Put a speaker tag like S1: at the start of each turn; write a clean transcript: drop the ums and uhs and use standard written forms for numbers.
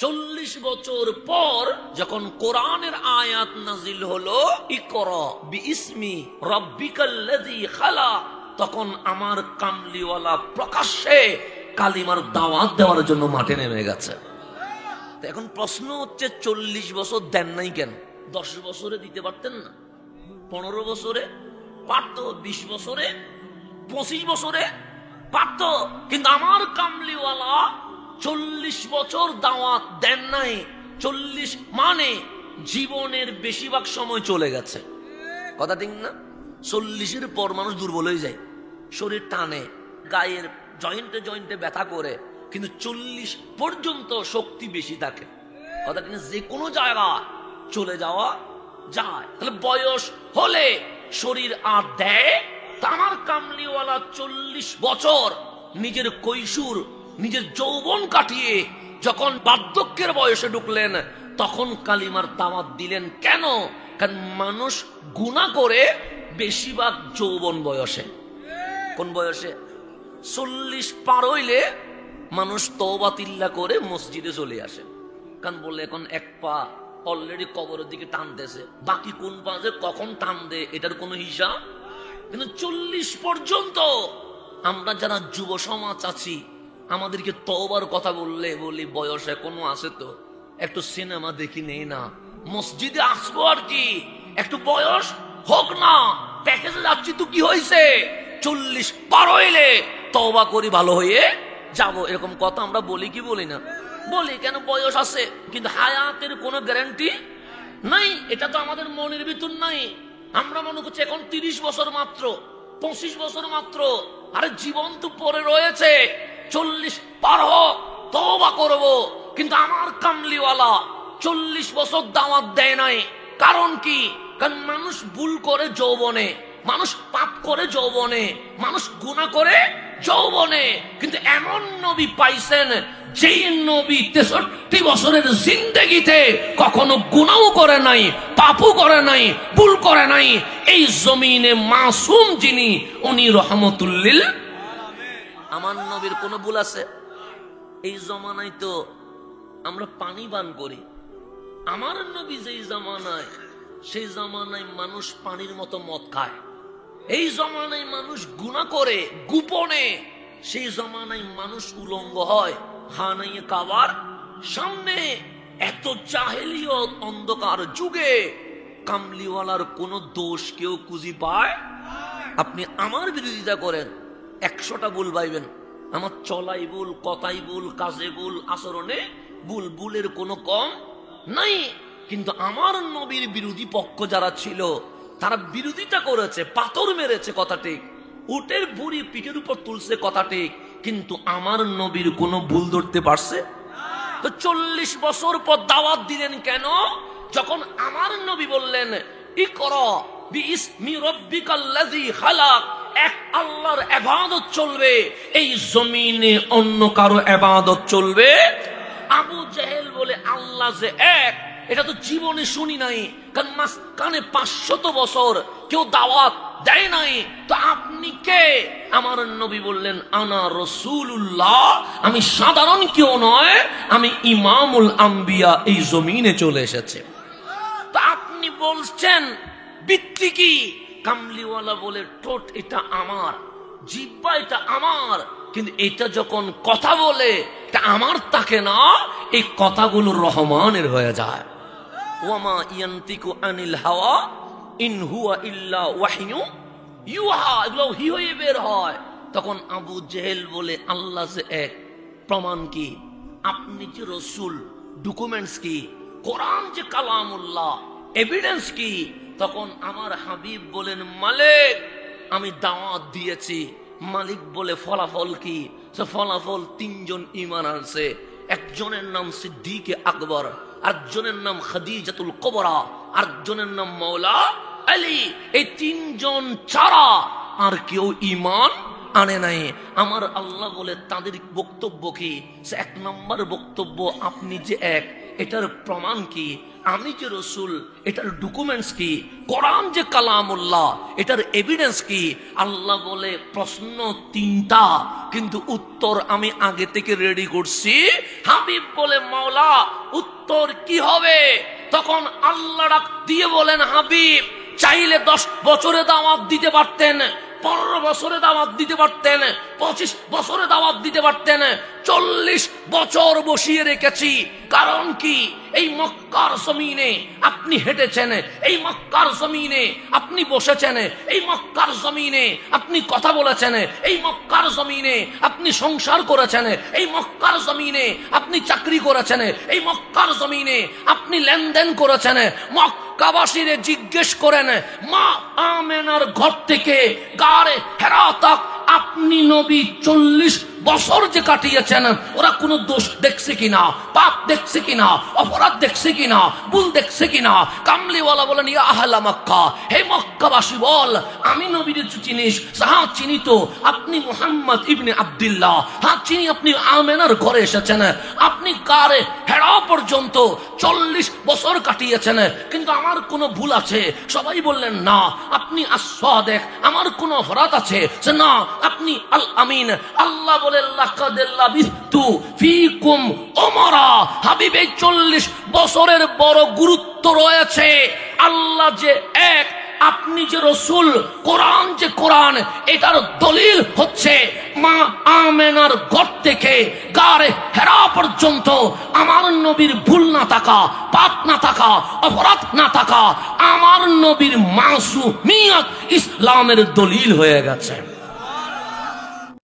S1: 40 বছর পর যখন কোরআনের আয়াত নাজিল হলো, ইকরা বিইসমি রাব্বিকাল্লাযী খালাক, তখন আমার কামলিওয়ালা প্রকাশ্যে কালিমার দাওয়াত দেওয়ার জন্য মাঠে নেমে গেছে। এখন প্রশ্ন হচ্ছে 40 বছর দেন নাই কেন? 10 বছরে দিতে পারতেন না? 15 বছরে পারত, 20 বছরে, 25 বছরে পারত, কিন্তু আমার কামলিওয়ালা 40 বছর দাওয়াত দেন নাই। 40 মানে জীবনের বেশিরভাগ সময় চলে গেছে। কথা ঠিক না? 40-এর পর মানুষ দুর্বল হয়ে যায়, শরীর টানে, গায়ের জয়েন্টে জয়েন্টে ব্যথা করে, কিন্তু 40 পর্যন্ত শক্তি বেশি থাকে। কথা ঠিক না? যে কোনো জায়গা চলে যাওয়া যায়। তাহলে বয়স হলে শরীর আর দেয়। আমার কামলিওয়ালা 40 বছর নিজের কৈশোর, নিজের যৌবন কাটিয়ে যখন বার্ধক্যের বয়সে ঢুকলেন, তখন কালিমার দাওয়াত দিলেন। কেন? কারণ মানুষ গুনাহ করে বেশিরভাগ যৌবন বয়সে। কোন বয়সে? 40 পার হইলে মানুষ তওবা তিল্লা করে মসজিদে চলে আসে। কারণ বলে এখন এক পা অলরেডি কবরের দিকে টানতেছে, বাকি কোন পা যে কখন টান দে এটার কোনো হিসাব। কিন্তু 40 পর্যন্ত আমরা যারা যুব সমাজ আছি, আমাদেরকে তওবার কথা বললে বলি বয়স এখনো আছে তো, একটু সিনেমা দেখি নেই না, মসজিদে আসবো আর কি, একটু বয়স হোক না, প্যাকেজে যাচ্ছি তো কি হয়েছে, 40 পার হইলে তওবা করি ভালো হয়ে যাব, এরকম কথা আমরা বলি কি বলি না? বলি। কেন? বয়স আছে, কিন্তু হায়াতের কোনো গ্যারান্টি নাই। এটা তো আমাদের মনের ভিতর নাই। আমরা মনে করছি এখন 30 বছর মাত্র, 25 বছর মাত্র, আরে জীবন তো পরে রয়েছে, 40 পার হোক তওবা করব। কিন্তু আমার কামলিওয়ালা 40 বছর দাওয়াত দেয় নাই। কারণ কি? কারণ মানুষ ভুল করে যৌবনে, মানুষ পাপ করে যৌবনে, মানুষ গুনাহ করে যৌবনে। কিন্তু এমন নবী পাইছেন যেই নবী 63 বছরের জিন্দেগিতে কখনো গুনাহ করে নাই, পাপও করে নাই, ভুল করে নাই। এই জমিনে মাসুম যিনি, উনি রহমতুল লিল আলামিন। আমার নবীর কোনো ভুল আছে? এই জমানায় তো আমরা পানি পান করি। আমার নবী যেই জামানায়, সেই জামানায় মানুষ পানির মতো মদ খায়। এই জমানায় মানুষ গুনাহ করে গোপনে, সেই জমানায় মানুষ উলঙ্গ হয় খানায়ে কাবার সামনে। এত জাহেলিয়ত অন্ধকার যুগে কামলিওয়ালার কোন দোষ কেউ খুঁজে পায়? আপনি আমার বিরোধিতা করেন, 100টা ভুল পাইবেন। আমার চলাই ভুল, কথাই ভুল, কাজে ভুল, আচরণে ভুল, ভুলের কোনো কম নাই। কিন্তু আমার নবীর বিরোধী পক্ষ যারা ছিল, তারা বিরোধিতা করেছে, পাথর মেরেছে, কথা ঠিক, উটের বুড়ি পিঠের উপর তুলছে, কথা ঠিক, কিন্তু আমার নবীর কোনো ভুল ধরতে পারছে? তো 40 বছর পর দাওয়াত দিলেন কেন? যখন আমার নবী বললেন ইকরা বিইসমি রাব্বিকাল্লাযী খালাক, এক আল্লাহর ইবাদত চলবে, এই জমিনে অন্য কারো ইবাদত চলবে। আবু জেহেল বলে আল্লাহ যে এক, এটা তো জীবনে শুনি নাই, কারণ মাঝখানে 500 বছর কেউ দাওয়াত দেয় নাই। তো আপনি কে? আমার নবী বললেন আনা রাসূলুল্লাহ, আমি সাধারণ কেউ নয়, আমি ইমামুল আম্বিয়া, এই জমিনে চলে এসেছে। তো আপনি বলছেন ভিত্তি কি? কামলিওয়ালা বলে ঠোঁট এটা আমার, জিহ্বা এটা আমার, কিন্তু এটা যখন কথা বলে এটা আমার থাকে না, এই কথাগুলো রহমানের হয়ে যায়। ওয়ামা ইয়ান্তিকু আনিল হাওয়া ইন হুয়া ইল্লা ওয়াহয়ু ইউহা, এগুলো ওহী হয়ে বের হয়। তখন আবু জেহেল বলে আল্লাহ যে এক, প্রমাণ কি? আপনি যে রাসূল, ডকুমেন্টস কি? কোরআন যে কালামুল্লাহ, এভিডেন্স কি? তখন আমার হাবিব বলেন মালিক, আমি দাওয়াত দিয়েছি। মালিক বলে ফলাফল কি? ফলাফল 3 জন ঈমান আনছে। একজনের নাম সিদ্দিক আকবর, আরেকজনের নাম খাদিজাতুল কুবরা, আরেকজনের নাম মাওলা আলী। এই 3 জন ছাড়া আর কেউ ঈমান আনে নাই। আমার আল্লাহ বলে তাদের বক্তব্য কি? 1 নম্বর বক্তব্য, আপনি যে এক, এটার প্রমাণ কি? আমি যে রসুল, এটার ডকুমেন্টস কি? কোরআন যে কালামুল্লাহ, এটার এভিডেন্স কি? আল্লাহ বলে প্রশ্ন 3টা, কিন্তু উত্তর আমি আগে থেকে রেডি করছি। হাবিব বলে মাওলা উত্তর কি হবে? তখন আল্লাহ ডাক দিয়ে বলেন, হাবিব চাইলে 10 বছরে দাওয়াত দিতে পারতেন, 15 বছরে দাওয়াত দিতে পারতেন, 25 বছরে দাওয়াত দিতে পারতেন, 40 বছর বসিয়ে রেখেছি। কারণ কি? এই মক্কার জমিনে আপনি হেঁটেছেন, এই মক্কার জমিনে আপনি বসেছেন, এই মক্কার জমিনে আপনি কথা বলেছেন, এই মক্কার জমিনে আপনি সংসার করেছেন, এই মক্কার জমিনে আপনি চাকরি করেছেন, এই মক্কার জমিনে আপনি লেনদেন করেছেন। মক্কাবাসীরে জিজ্ঞেস করেন, মা আমেনার ঘর থেকে গারে হেরা তক আপনি নবী 40 বছর যে কাটিয়েছেন, ওরা কোনো দোষ দেখছে কিনা, পাপ দেখছে কিনা, অপরাধ দেখছে কিনা, ভুল দেখছে কিনা? কামলিওয়ালা বলেন, ইয়া আহলা মক্কা, হে মক্কাবাসী বল, আমি নবীর চিনিস? হ্যাঁ চিনি তো। আপনি মুহাম্মদ ইবনে আব্দুল্লাহ? হ্যাঁ চিনি। আপনি আমেনার ঘরে এসেছেন, আপনি গারে হেরা পর্যন্ত 40 বছর কাটিয়েছেন, কিন্তু আমার কোনো ভুল আছে? সবাই বললেন না। আপনি আস-সাদিক, আমার কোনো অপরাধ আছে? না, আপনি আল আমিন। আল্লাহ বলে লাকাদ লাবিস্তু ফীকুম উমরা, হাবিব এই 40 বছরের বড় গুরুত্ব রয়েছে। আল্লাহ যে এক, আপনি যে রসুল, কোরআন যে কোরআন, এটার দলিল হচ্ছে মা আমেনার ঘর থেকে গারে হেরা পর্যন্ত আমার নবীর ভুল না থাকা, পাপ না থাকা, অপরাধ না থাকা, আমার নবীর মাসুমিয়ত ইসলামের দলিল হয়ে গেছে।